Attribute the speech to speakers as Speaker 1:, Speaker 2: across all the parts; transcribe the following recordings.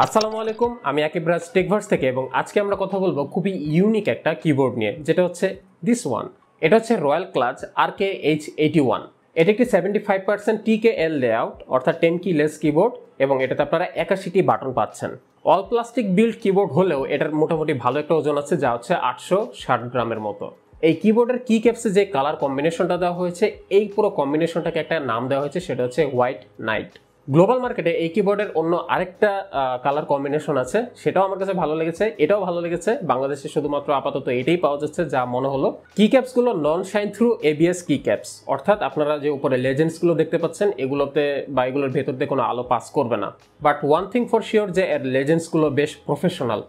Speaker 1: আসসালামু আলাইকুম, আমি আকিবরাজ টেকভার্স থেকে এবং আজকে আমরা কথা বলবো খুবই ইউনিক একটা কিবোর্ড নিয়ে, যেটা হচ্ছে দিস ওয়ান। এটা হচ্ছে রয়্যাল ক্লাচ H81। এটা একটি 75% TKL লেআউট অর্থাৎ 10 কি লেস কিবোর্ড এবং এটাতে আপনারা 81টি বাটন পাচ্ছেন। অল প্লাস্টিক বিল্ড কিবোর্ড হলেও এটার মোটামুটি ভালো একটা ওজন আছে, যা হচ্ছে 860 গ্রামের মতো। এই কিবোর্ডের কি ক্যাপসে যে কালার কম্বিনেশনটা দেওয়া হয়েছে, এই পুরো কম্বিনেশনটাকে একটা নাম দেওয়া হয়েছে, সেটা হচ্ছে হোয়াইট নাইট। গ্লোবাল মার্কেটে এই কিবোর্ডের অন্য আরেকটা কালার কম্বিনেশন আছে, সেটাও আমার কাছে ভালো লেগেছে, এটাও ভালো লেগেছে। বাংলাদেশে শুধুমাত্র আপাতত এটাই পাওয়া যাচ্ছে, যা মনে হলো। কি ক্যাপসগুলো নন শাইন থ্রু ABS কি ক্যাপস, অর্থাৎ আপনারা যে উপরে লেজেন্ডসগুলো দেখতে পাচ্ছেন এগুলোতে বা এগুলোর ভেতর দিয়ে কোনো আলো পাস করবে না। But one thing for sure, যে এর লেজেন্ডসগুলো বেশ প্রফেশনাল,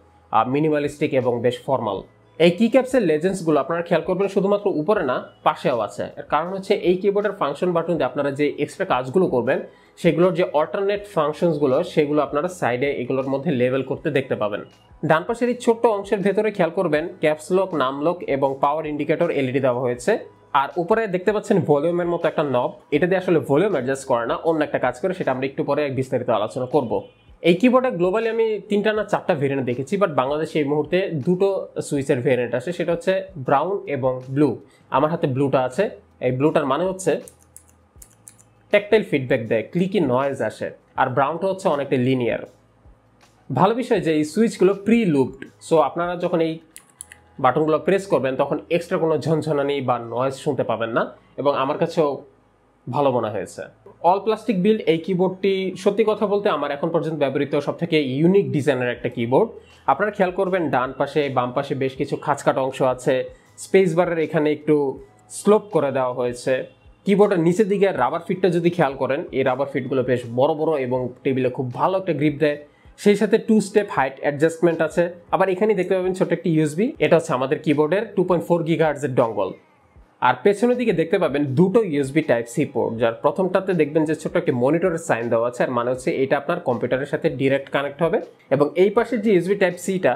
Speaker 1: মিনিমালিস্টিক এবং বেশ ফর্মাল। এই কি ক্যাপসের লেজেন্ডসগুলো আপনারা খেয়াল করবেন শুধুমাত্র উপরে না, পাশেও আছে। এর কারণ হচ্ছে এই কিবোর্ডের ফাংশন বাটন দিয়ে আপনারা যে এক্সট্রা কাজগুলো করবেন সেগুলোর যে অল্টারনেট ফাংশনসগুলো সেগুলো আপনারা সাইডে এগুলোর মধ্যে লেভেল করতে দেখতে পাবেন। ডান পাশের এই ছোট্ট অংশের ভেতরে খেয়াল করবেন ক্যাপস লক, নাম লক এবং পাওয়ার ইন্ডিকেটর LED দেওয়া হয়েছে। আর উপরে দেখতে পাচ্ছেন ভলিউমের মতো একটা নব, এটা দিয়ে আসলে ভলিউম অ্যাডজাস্ট করে না, অন্য একটা কাজ করে, সেটা আমরা একটু পরে বিস্তারিত আলোচনা করব। এই কিবোর্ডে গ্লোবালি আমি 3টা না 4টা ভেরিয়েন্ট দেখেছি, বাট বাংলাদেশে এই মুহূর্তে 2টো সুইচের ভেরিয়েন্ট আছে, সেটা হচ্ছে ব্রাউন এবং ব্লু। আমার হাতে ব্লুটা আছে। এই ব্লুটার মানে হচ্ছে ট্যাকটাইল ফিডব্যাক দেয়, ক্লিকি নয়েজ আসে। আর ব্রাউনটা হচ্ছে অনেকটা লিনিয়ার। ভালো বিষয় যে এই সুইচগুলো প্রি লুপড, সো আপনারা যখন এই বাটনগুলো প্রেস করবেন তখন এক্সট্রা কোনো ঝনঝনানি বা নয়েজ শুনতে পাবেন না, এবং আমার কাছেও ভালো মনে হয়েছে। অল প্লাস্টিক বিল্ড এই কিবোর্ডটি সত্যি কথা বলতে আমার এখন পর্যন্ত ব্যবহৃত সবথেকে ইউনিক ডিজাইনের একটা কিবোর্ড। আপনারা খেয়াল করবেন ডান পাশে বাম পাশে বেশ কিছু খাঁচকাট অংশ আছে, স্পেস বারের এখানে একটু স্লোপ করে দেওয়া হয়েছে। কিবোর্ডের নিচের দিকে রাবার ফিটটা যদি খেয়াল করেন, এই রাবার ফিটগুলো বেশ বড় বড় এবং টেবিলে খুব ভালো একটা গ্রিপ দেয়। সেই সাথে 2 স্টেপ হাইট অ্যাডজাস্টমেন্ট আছে। আবার এখানে দেখতে পাবেন ছোট একটি USB, এটা হচ্ছে আমাদের কিবোর্ডের 2.4 GHz এর ডঙ্গল। আর পেছনের দিকে দেখতে পাবেন 2টো USB Type-C পোর্ট, যার প্রথমটাতে দেখবেন যে ছোট একটি মনিটরের সাইন দেওয়া আছে, আর মানে হচ্ছে এটা আপনার কম্পিউটারের সাথে ডিরেক্ট কানেক্ট হবে। এবং এই পাশের যে USB Type-Cটা,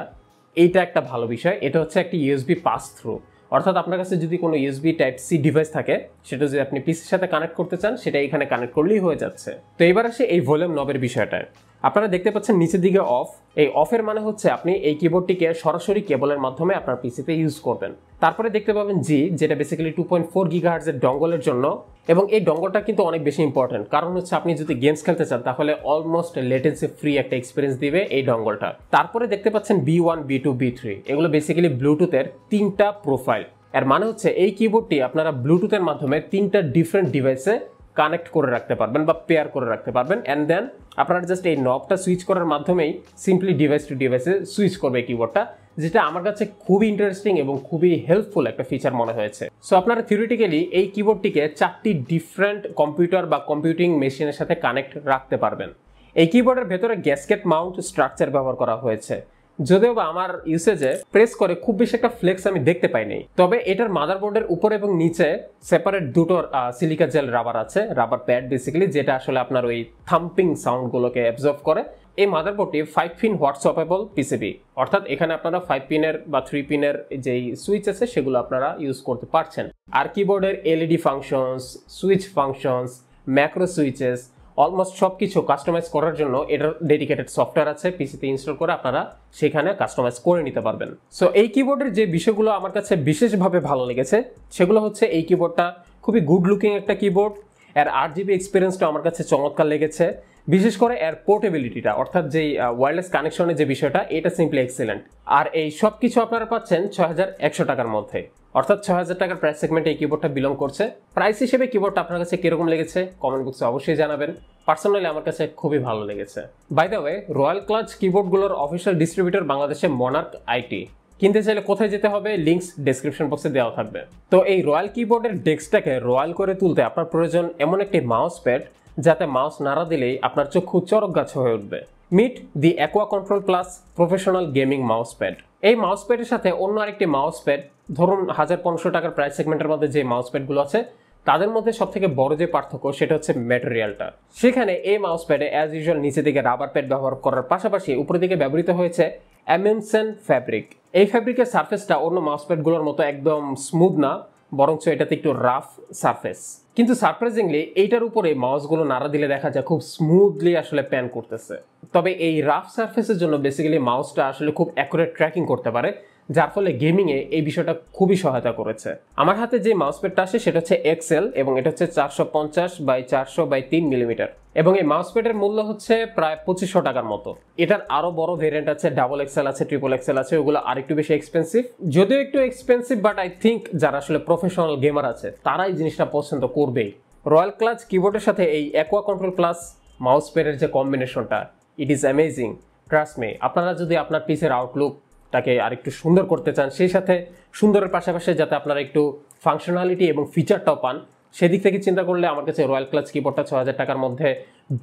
Speaker 1: এইটা একটা ভালো বিষয়, এটা হচ্ছে একটি USB পাস থ্রু, অর্থাৎ আপনার কাছে যদি কোনো USB Type-C ডিভাইস থাকে, সেটা যদি আপনি পিসির সাথে কানেক্ট করতে চান, সেটা এখানে কানেক্ট করলেই হয়ে যাচ্ছে। তো এবার আসে এই ভলিউম নবের বিষয়টায়। আপনারা দেখতে পাচ্ছেন নিচের দিকে অফ। এই অফের মানে হচ্ছে আপনি এই কিবোর্ডটিকে সরাসরি কেবলের মাধ্যমে আপনার পিসিতে ইউজ করবেন। তারপরে দেখতে পাবেন জি, যেটা বেসিক্যালি 2.4 GHz এর ডঙ্গলের জন্য। এবং এই ডঙ্গলটা কিন্তু অনেক বেশি ইম্পর্টেন্ট, কারণ হচ্ছে আপনি যদি গেমস খেলতে চান তাহলে অলমোস্ট লেটেন্সি ফ্রি একটা এক্সপিরিয়েন্স দিবে এই ডঙ্গলটা। তারপরে দেখতে পাচ্ছেন B1, B2, B3, এগুলো বেসিক্যালি ব্লুটুথের 3টা প্রোফাইল। এর মানে হচ্ছে এই কিবোর্ডটি আপনারা ব্লুটুথের মাধ্যমে 3টা ডিফারেন্ট ডিভাইসে কানেক্ট করে রাখতে পারবেন বা পেয়ার করে রাখতে পারবেন। অ্যান্ড দেন আপনারা জাস্ট এই নবটা সুইচ করার মাধ্যমেই সিম্পলি ডিভাইস টু ডিভাইসে সুইচ করবে কিবোর্ডটা, যেটা আমার কাছে খুবই ইন্টারেস্টিং এবং খুবই হেল্পফুল একটা ফিচার মনে হয়েছে। সো আপনারা থিওরিটিক্যালি এই কিবোর্ডটিকে 4টি ডিফারেন্ট কম্পিউটার বা কম্পিউটিং মেশিনের সাথে কানেক্ট রাখতে পারবেন। এই কিবোর্ডের ভেতরে গ্যাসকেট মাউন্ট স্ট্রাকচার ব্যবহার করা হয়েছে, যদিও বা আমার ইউসেজে প্রেস করে খুব বেশি একটা ফ্লেক্স আমি দেখতে পাইনি। তবে এটার মাদারবোর্ডের উপরে এবং নিচে সেপারেট 2টো সিলিকা জেল রাবার আছে, রাবার প্যাড বেসিক্যালি, যেটা আসলে আপনার ওই থাম্পিং সাউন্ডগুলোকে অ্যাবজর্ব করে। এই মাদারবোর্ডটি 5 পিন হোয়াটসঅ্যাপেবল PCB, অর্থাৎ এখানে আপনারা 5 পিনের বা 3 পিনের যেই সুইচ আছে সেগুলো আপনারা ইউজ করতে পারছেন। আর কিবোর্ডের LED functions, switch functions, macro switches, almost সব কিছু কাস্টমাইজ করার জন্য এটার ডেডিকেটেড সফটওয়্যার আছে, পিসিতে ইনস্টল করে আপনারা সেখানে কাস্টমাইজ করে নিতে পারবেন। সো এই কিবোর্ডের যে বিষয়গুলো আমার কাছে বিশেষভাবে ভালো লেগেছে সেগুলো হচ্ছে এই কিবোর্ডটা খুবই গুড লুকিং একটা কিবোর্ড। এর RGB এক্সপিরিয়েন্সটা আমার কাছে চমৎকার লেগেছে, বিশেষ করে এর পোর্টেবিলিটিটা, অর্থাৎ যেই ওয়্যারলেস কানেকশনের যে বিষয়টা, এটা সিম্পলি এক্সিলেন্ট। আর এই সব কিছু আপনারা পাচ্ছেন 6100 টাকার মধ্যে, অর্থাৎ 6000 টাকার প্রাইস সেগমেন্টে এই কিবোর্ডটা বিলং করছে। প্রাইস হিসেবে কিবোর্ডটা আপনার কাছে কিরকম লেগেছে কমেন্ট বক্সে অবশ্যই জানাবেন। পার্সোনালি আমার কাছে খুবই ভালো লেগেছে। By the way, Royal Kludge কিবোর্ডগুলোর অফিসিয়াল ডিস্ট্রিবিউটর বাংলাদেশে মনার্ক IT। কিনতে চাইলে কোথায় যেতে হবে লিঙ্কস ডেসক্রিপশন বক্সে দেওয়া থাকবে। তো এই রয়্যাল কিবোর্ডের ডেস্কটাকে রয়্যাল করে তুলতে আপনার প্রয়োজন এমন একটি মাউস প্যাড যাতে মাউস নাড়া দিলেই আপনার চক্ষু চরক গাছ হয়ে উঠবে। Meet the Aqua control plus professional gaming mouse pad. এই মাউস প্যাডের সাথে অন্য আরেকটি মাউস প্যাড, ধরুন 1500 টাকার প্রাইস সেগমেন্টের মধ্যে যে মাউস প্যাডগুলো আছে তাদের মধ্যে সবথেকে বড় যে পার্থক্য সেটা হচ্ছে ম্যাটেরিয়ালটা। সেখানে এই মাউস প্যাডে অ্যাজ ইউজুয়াল নিচে দিকে রাবার প্যাড ব্যবহার করার পাশাপাশি উপরের দিকে ব্যবহৃত হয়েছে অ্যামেনসেন ফ্যাব্রিক। এই ফ্যাব্রিকের সারফেসটা অন্য মাউস প্যাডগুলোর মতো একদম স্মুথ না, বরঞ্চ এটাতে একটু রাফ সারফেস। কিন্তু সারপ্রাইজিংলি এইটার উপরে মাউসগুলো নাড়া দিলে দেখা যায় খুব স্মুথলি আসলে প্যান করতেছে। তবে এই রাফ সারফেসের জন্য বেসিক্যালি মাউসটা আসলে খুব অ্যাকুরেট ট্র্যাকিং করতে পারে, যার ফলে গেমিংয়ে এই বিষয়টা খুবই সহায়তা করেছে। আমার হাতে যে মাউস প্যাডটা আসে সেটা হচ্ছে এক্সেল এবং এটা হচ্ছে 450x400x3 মিলিমিটার এবং এই মাউস প্যাডের মূল্য হচ্ছে প্রায় 2500 টাকার মতো। এটার আরো বড় ভেরিয়েন্ট আছে, ডাবল এক্সেল আছে, ট্রিপল এক্সেল আছে, ওগুলো আরেকটু বেশি এক্সপেন্সিভ, যদিও একটু এক্সপেন্সিভ, বাট আই থিঙ্ক যারা আসলে প্রফেশনাল গেমার আছে তারা এই জিনিসটা পছন্দ করবেই। রয়্যাল ক্লাচ কিবোর্ডের সাথে এই অ্যাকোয়া কন্ট্রোল প্লাস মাউস প্যাডের যে কম্বিনেশনটা, it is amazing. Trust me, আপনারা যদি আপনার পিসের আউটলুকটাকে আরেকটু সুন্দর করতে চান, সেই সাথে সুন্দরের পাশাপাশি যাতে আপনারা একটু ফাংশনালিটি এবং ফিচারটাও পান, সেদিক থেকে চিন্তা করলে আমার কাছে রয়্যাল ক্লাচ কিবোর্ডটা 6000 টাকার মধ্যে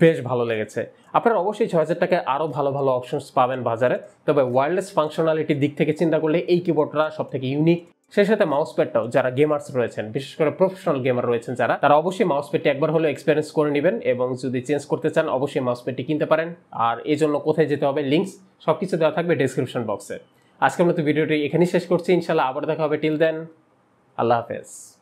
Speaker 1: বেশ ভালো লেগেছে। আপনারা অবশ্যই 6000 টাকায় আরও ভালো ভালো অপশনস পাবেন বাজারে, তবে ওয়্যারলেস ফাংশনালিটির দিক থেকে চিন্তা করলে এই কিবোর্ডটা সব থেকে ইউনিক। সেই সাথে মাউস প্যাডটাও, যারা গেমার্স রয়েছেন, বিশেষ করে প্রফেশনাল গেমার রয়েছেন যারা, তারা অবশ্যই মাউস প্যাডটি একবার হলেও এক্সপিরিয়েন্স করে নেবেন এবং যদি চেঞ্জ করতে চান অবশ্যই মাউস প্যাডটি কিনতে পারেন। আর এই জন্য কোথায় যেতে হবে, লিঙ্কস সবকিছু দেওয়া থাকবে ডেসক্রিপশন বক্সে। আজকের মতো ভিডিওটি এখানেই শেষ করছি, ইনশাল্লাহ আবার দেখা হবে। টিল দেন, আল্লাহ হাফেজ।